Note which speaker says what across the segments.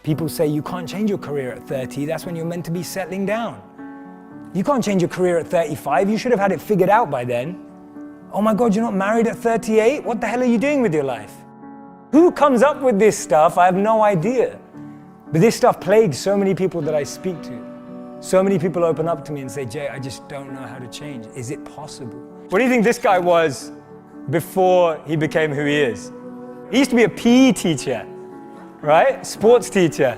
Speaker 1: People say you can't change your career at 30, that's when you're meant to be settling down. You can't change your career at 35, you should have had it figured out by then. Oh my God, you're not married at 38? What the hell are you doing with your life? Who comes up with this stuff? I have no idea. But this stuff plagues so many people that I speak to. So many people open up to me and say, Jay, I just don't know how to change. Is it possible? What do you think this guy was before he became who he is? He used to be a PE teacher, right? Sports teacher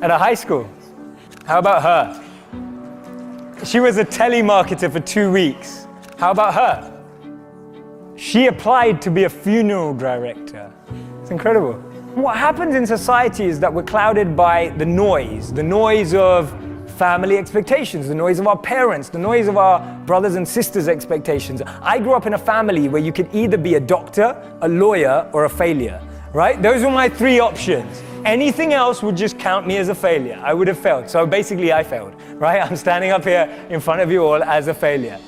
Speaker 1: at a high school. How about her? She was a telemarketer for 2 weeks. How about her? She applied to be a funeral director. It's incredible. What happens in society is that we're clouded by the noise of family expectations, the noise of our parents, the noise of our brothers and sisters' expectations. I grew up in a family where you could either be a doctor, a lawyer, or a failure, right? Those were my 3 options. Anything else would just count me as a failure. I would have failed. So basically I failed, right? I'm standing up here in front of you all as a failure.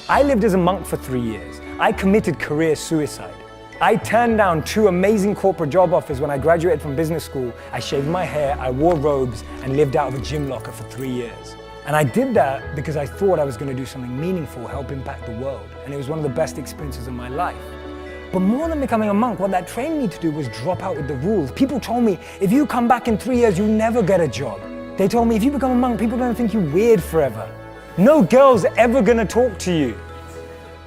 Speaker 1: I lived as a monk for 3 years. I committed career suicide. I turned down 2 amazing corporate job offers when I graduated from business school. I shaved my hair, I wore robes, and lived out of a gym locker for 3 years. And I did that because I thought I was going to do something meaningful, help impact the world. And it was one of the best experiences of my life. But more than becoming a monk, what that trained me to do was drop out with the rules. People told me, if you come back in 3 years, you'll never get a job. They told me, if you become a monk, people are going to think you weird forever. No girl's ever going to talk to you.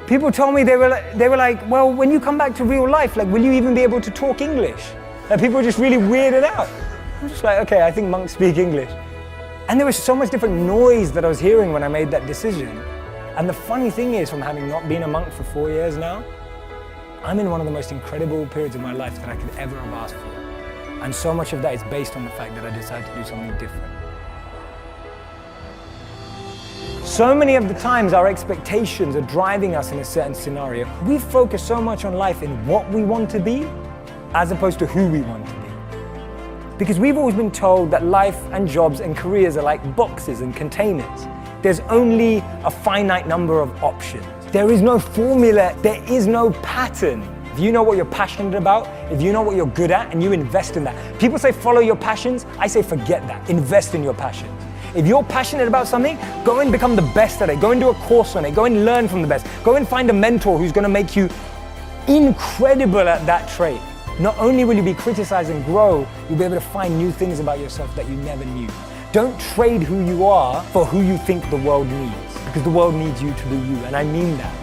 Speaker 1: People told me, they were like, well, when you come back to real life, like, will you even be able to talk English? Like, people were just really weirded out. I'm just like, okay, I think monks speak English. And there was so much different noise that I was hearing when I made that decision. And the funny thing is, from having not been a monk for 4 years now, I'm in one of the most incredible periods of my life that I could ever have asked for. And so much of that is based on the fact that I decided to do something different. So many of the times our expectations are driving us in a certain scenario. We focus so much on life in what we want to be as opposed to who we want to be. Because we've always been told that life and jobs and careers are like boxes and containers. There's only a finite number of options. There is no formula, there is no pattern. If you know what you're passionate about, if you know what you're good at and you invest in that. People say follow your passions, I say forget that, invest in your passions. If you're passionate about something, go and become the best at it. Go and do a course on it. Go and learn from the best. Go and find a mentor who's going to make you incredible at that trait. Not only will you be criticized and grow, you'll be able to find new things about yourself that you never knew. Don't trade who you are for who you think the world needs, because the world needs you to be you, and I mean that.